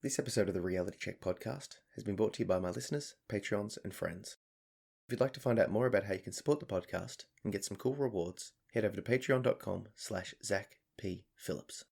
This episode of the Reality Check podcast has been brought to you by my listeners, Patreons, and friends. If you'd like to find out more about how you can support the podcast and get some cool rewards, head over to patreon.com/ZachPPhillips.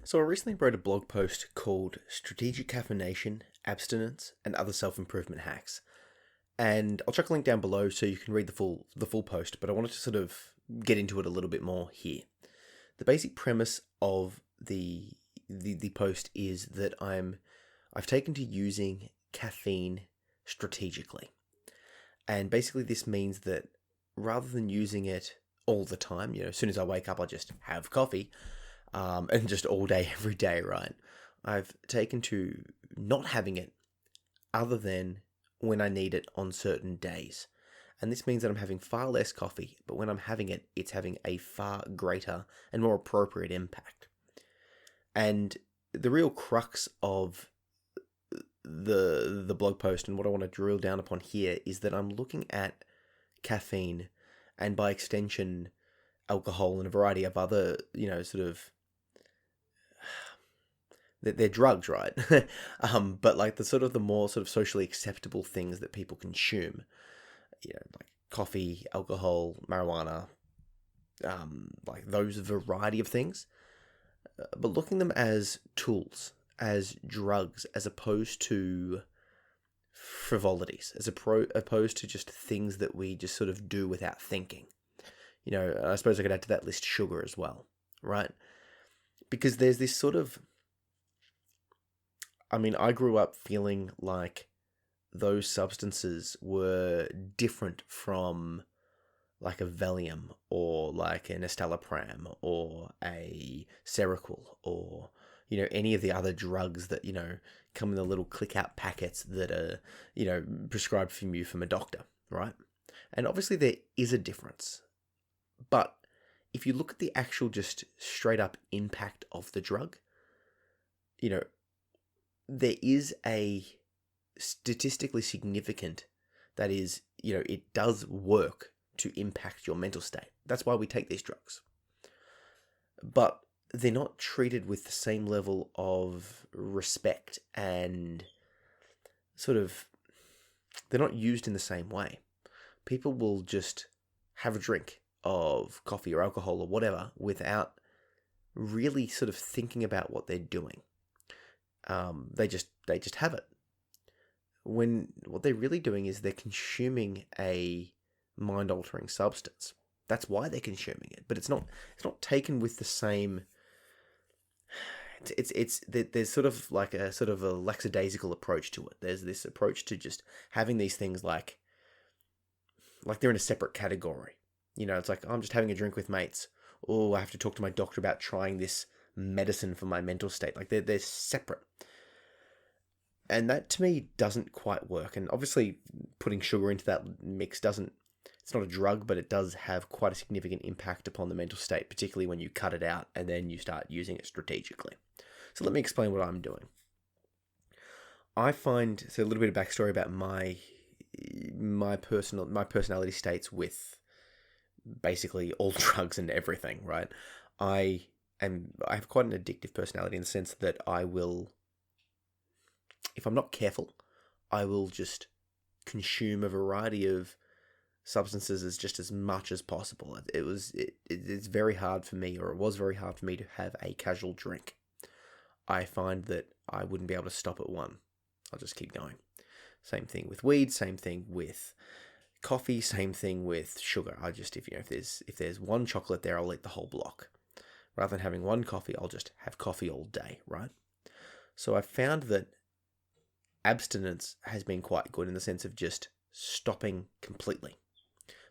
So I recently wrote a blog post called Strategic Caffeination, Abstinence, and Other Self-Improvement Hacks. And I'll chuck a link down below so you can read the full post, but I wanted to sort of get into it a little bit more here. The basic premise of the post is that I've taken to using caffeine strategically. And basically this means that rather than using it all the time, as soon as I wake up, I just have coffee, and just all day, every day, right? I've taken to not having it other than when I need it on certain days. And this means that I'm having far less coffee, but when I'm having it, it's having a far greater and more appropriate impact. And the real crux of the blog post and what I want to drill down upon here is that I'm looking at caffeine and by extension alcohol and a variety of other, they're drugs, right? But like the more socially acceptable things that people consume, like coffee, alcohol, marijuana, like those variety of things, but looking at them as tools, as drugs, as opposed to frivolities, as opposed to just things that we just sort of do without thinking. I suppose I could add to that list sugar as well, right? Because there's this I grew up feeling like those substances were different from like a Valium or like an estalopram or a Seroquel or, any of the other drugs that, come in the little click out packets that are, prescribed from you from a doctor, right? And obviously there is a difference. But if you look at the actual just straight up impact of the drug, there is a statistically significant, that is, it does work to impact your mental state. That's why we take these drugs. But they're not treated with the same level of respect and they're not used in the same way. People will just have a drink of coffee or alcohol or whatever without really sort of thinking about what they're doing. They just have it. When what they're really doing is they're consuming a mind-altering substance. That's why they're consuming it, but it's not taken with the same. There's sort of a lackadaisical approach to it. There's this approach to just having these things like they're in a separate category. It's like, I'm just having a drink with mates. Oh, I have to talk to my doctor about trying this medicine for my mental state. Like they're separate. And that to me doesn't quite work. And obviously putting sugar into that mix it's not a drug, but it does have quite a significant impact upon the mental state, particularly when you cut it out and then you start using it strategically. So let me explain what I'm doing. I find, so a little bit of backstory about my personality states with basically all drugs and everything, right? I have quite an addictive personality in the sense that I will, if I'm not careful, I will just consume a variety of substances as much as possible. It's very hard for me, or it was very hard for me to have a casual drink. I find that I wouldn't be able to stop at one. I'll just keep going. Same thing with weed, same thing with coffee, same thing with sugar. I just, if there's one chocolate there, I'll eat the whole block. Rather than having one coffee, I'll just have coffee all day, right? So I found that abstinence has been quite good in the sense of just stopping completely.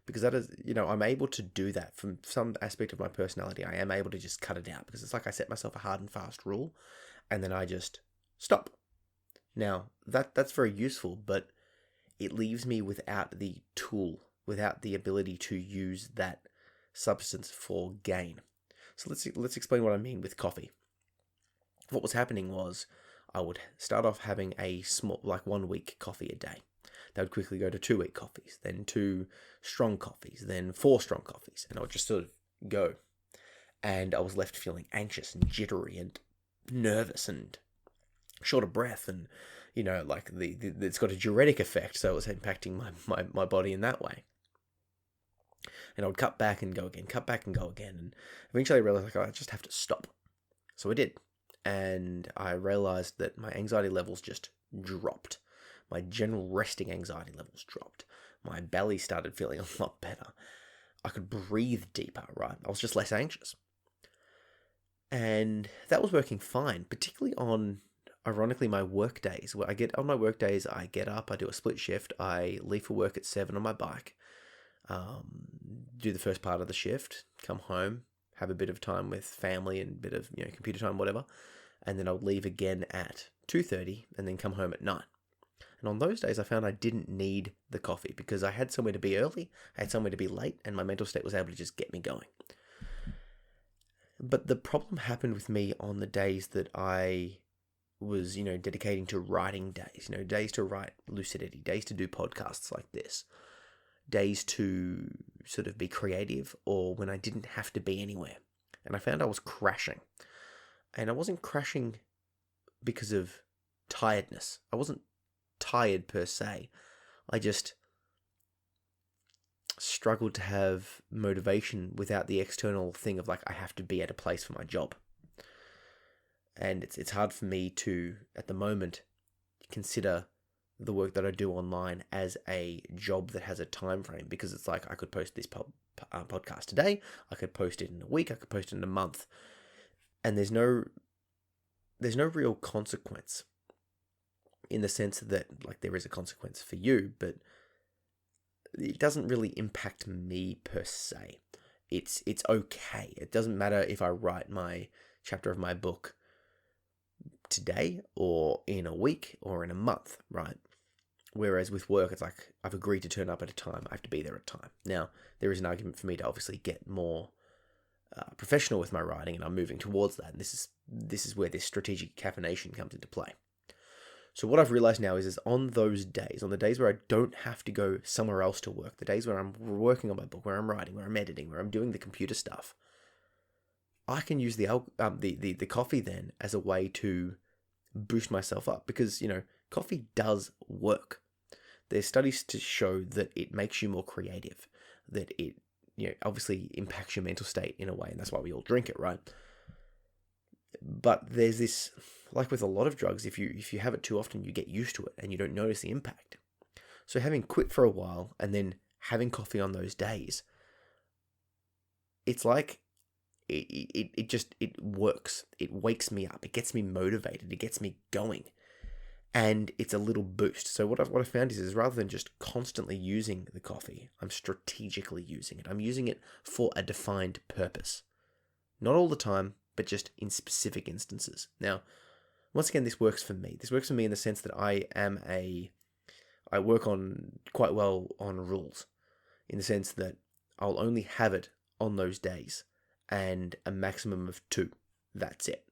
Because that is, I'm able to do that from some aspect of my personality. I am able to just cut it out because it's like I set myself a hard and fast rule and then I just stop. Now, that's very useful, but it leaves me without the tool, without the ability to use that substance for gain. So let's explain what I mean with coffee. What was happening was I would start off having a small, 1 week coffee a day. They would quickly go to 2 week coffees, then 2 strong coffees, then 4 strong coffees, and I would just sort of go. and I was left feeling anxious and jittery and nervous and short of breath, and like it's got a diuretic effect, so it was impacting my body in that way. And I would cut back and go again, and eventually I realized I just have to stop. So I did, and I realized that my anxiety levels just dropped. My general resting anxiety levels dropped. My belly started feeling a lot better. I could breathe deeper, right? I was just less anxious. And that was working fine, particularly on, ironically, my work days. On my work days, I get up, I do a split shift, I leave for work at 7 on my bike, do the first part of the shift, come home, have a bit of time with family and a bit of computer time, whatever, and then I'll leave again at 2:30 and then come home at 9. And on those days, I found I didn't need the coffee because I had somewhere to be early, I had somewhere to be late, and my mental state was able to just get me going. But the problem happened with me on the days that I was, dedicating to writing days, days to write lucidity, days to do podcasts like this, days to sort of be creative, or when I didn't have to be anywhere. And I found I was crashing. And I wasn't crashing because of tiredness. I wasn't tired per se. I just struggled to have motivation without the external thing of I have to be at a place for my job. And it's hard for me to, at the moment, consider the work that I do online as a job that has a time frame, because it's I could post this podcast today, I could post it in a week, I could post it in a month, and there's no real consequence, in the sense that there is a consequence for you, but it doesn't really impact me per se. It's okay. It doesn't matter if I write my chapter of my book today or in a week or in a month, right? Whereas with work, it's I've agreed to turn up at a time. I have to be there at a time. Now, there is an argument for me to obviously get more professional with my writing, and I'm moving towards that. And this is where this strategic caffeination comes into play. So what I've realized now is on those days, on the days where I don't have to go somewhere else to work, the days where I'm working on my book, where I'm writing, where I'm editing, where I'm doing the computer stuff, I can use the coffee then as a way to boost myself up, because coffee does work. There's studies to show that it makes you more creative, that it obviously impacts your mental state in a way, and that's why we all drink it, right? But there's this, like with a lot of drugs, if you have it too often, you get used to it and you don't notice the impact. So having quit for a while and then having coffee on those days, it's it works. It wakes me up. It gets me motivated. It gets me going. And it's a little boost. So what I found is rather than just constantly using the coffee, I'm strategically using it. I'm using it for a defined purpose. Not all the time, but just in specific instances. Now, once again, this works for me. This works for me in the sense that I work on quite well on rules, in the sense that I'll only have it on those days, and a maximum of 2. That's it.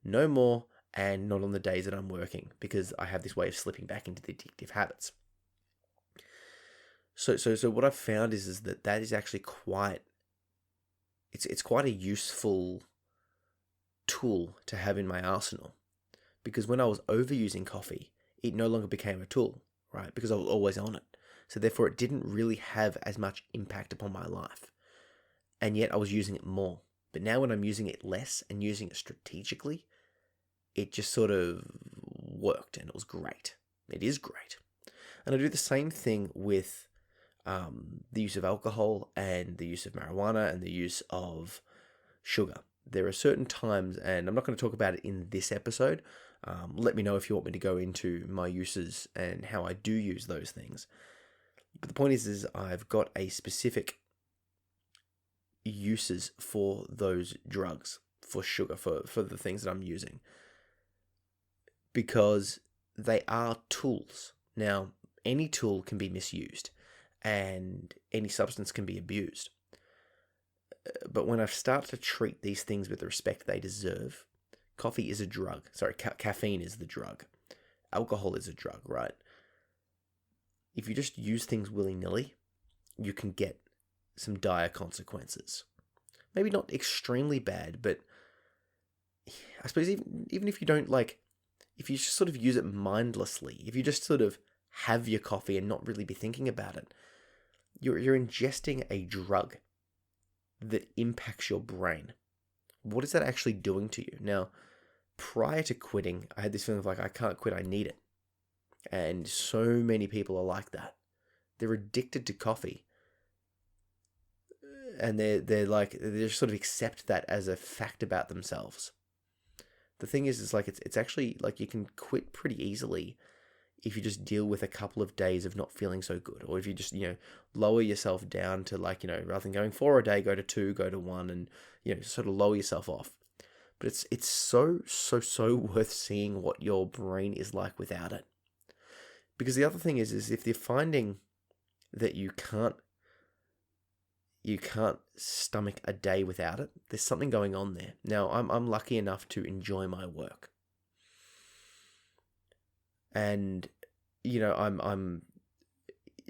No more, and not on the days that I'm working, because I have this way of slipping back into the addictive habits. So what I've found is that is actually quite a useful tool to have in my arsenal, because when I was overusing coffee, it no longer became a tool, right? Because I was always on it. So therefore, it didn't really have as much impact upon my life. And yet I was using it more. But now when I'm using it less and using it strategically, it just sort of worked, and it was great. It is great. And I do the same thing with the use of alcohol and the use of marijuana and the use of sugar. There are certain times, and I'm not going to talk about it in this episode. Let me know if you want me to go into my uses and how I do use those things. But the point is I've got a specific uses for those drugs, for sugar, for the things that I'm using, because they are tools. Now, any tool can be misused, and any substance can be abused. But when I start to treat these things with the respect they deserve, coffee is a drug. Sorry, caffeine is the drug. Alcohol is a drug, right? If you just use things willy-nilly, you can get some dire consequences. maybe not extremely bad, but I suppose even if you don't if you just sort of use it mindlessly, if you just sort of have your coffee and not really be thinking about it, you're ingesting a drug that impacts your brain. What is that actually doing to you? Now, prior to quitting, I had this feeling of I can't quit, I need it. And so many people are like that. They're addicted to coffee. And they just sort of accept that as a fact about themselves. The thing is it's actually you can quit pretty easily if you just deal with a couple of days of not feeling so good, or if you just lower yourself down to rather than going 4 a day, go to 2, go to 1, and sort of lower yourself off. But it's so worth seeing what your brain is like without it. Because the other thing is if you're finding that you can't stomach a day without it, there's something going on there. Now, I'm lucky enough to enjoy my work. And I'm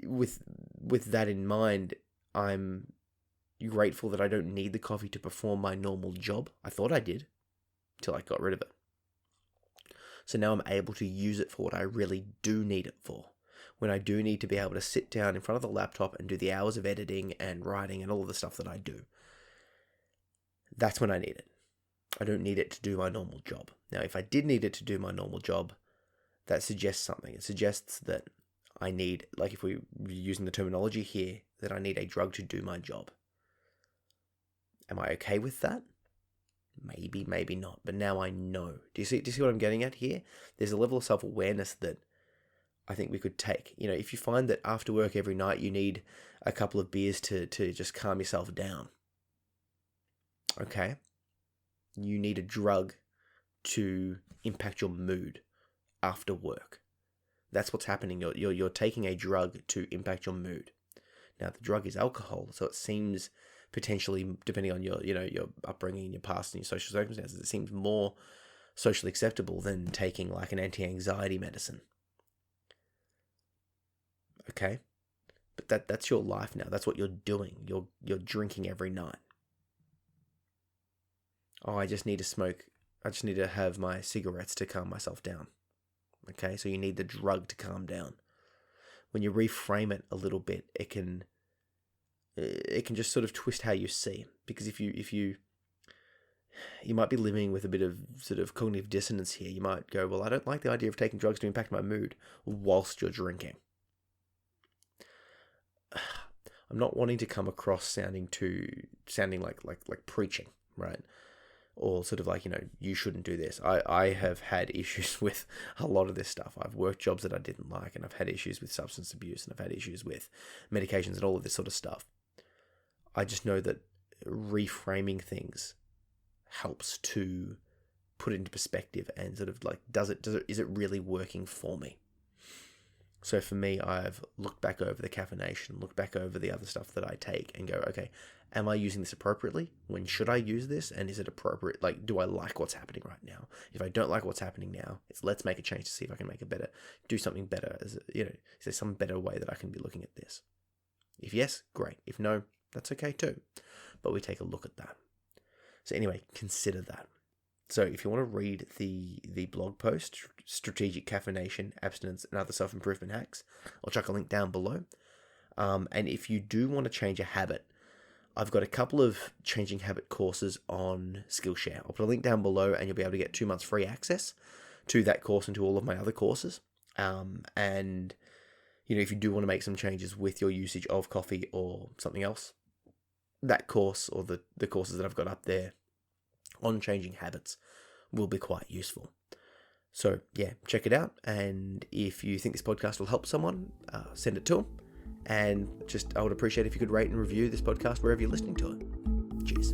with that in mind, I'm grateful that I don't need the coffee to perform my normal job. I thought I did till I got rid of it. So now I'm able to use it for what I really do need it for. When I do need to be able to sit down in front of the laptop and do the hours of editing and writing and all of the stuff that I do, that's when I need it. I don't need it to do my normal job. Now, if I did need it to do my normal job, that suggests something. It suggests that I need, if we're using the terminology here, that I need a drug to do my job. Am I okay with that? Maybe, maybe not. But now I know. Do you see what I'm getting at here? There's a level of self-awareness that I think we could take. If you find that after work every night you need a couple of beers to just calm yourself down, okay? You need a drug to impact your mood after work. That's what's happening. You're taking a drug to impact your mood. Now, the drug is alcohol, so it seems potentially, depending on your upbringing, your past, and your social circumstances, it seems more socially acceptable than taking an anti-anxiety medicine. Okay, but that's your life now. That's what you're doing. You're drinking every night. Oh, I just need to smoke. I just need to have my cigarettes to calm myself down. Okay, so you need the drug to calm down. When you reframe it a little bit, it can just sort of twist how you see. Because if you might be living with a bit of sort of cognitive dissonance here. You might go, well, I don't like the idea of taking drugs to impact my mood whilst you're drinking. I'm not wanting to come across sounding like preaching, right? Or sort of you shouldn't do this. I have had issues with a lot of this stuff. I've worked jobs that I didn't like, and I've had issues with substance abuse, and I've had issues with medications and all of this sort of stuff. I just know that reframing things helps to put it into perspective and sort of is it really working for me? So for me, I've looked back over the caffeination, looked back over the other stuff that I take and go, okay, am I using this appropriately? When should I use this? And is it appropriate? Do I like what's happening right now? If I don't like what's happening now, let's make a change to see if I can do something better. Is there some better way that I can be looking at this? If yes, great. If no, that's okay too. But we take a look at that. So anyway, consider that. So if you want to read the blog post, Strategic Caffeination, Abstinence, and Other Self-Improvement Hacks, I'll chuck a link down below. And if you do want to change a habit, I've got a couple of changing habit courses on Skillshare. I'll put a link down below and you'll be able to get 2 months free access to that course and to all of my other courses. And if you do want to make some changes with your usage of coffee or something else, that course or the courses that I've got up there on changing habits will be quite useful. So yeah, check it out. And if you think this podcast will help someone, send it to them. And I would appreciate if you could rate and review this podcast wherever you're listening to it. Cheers.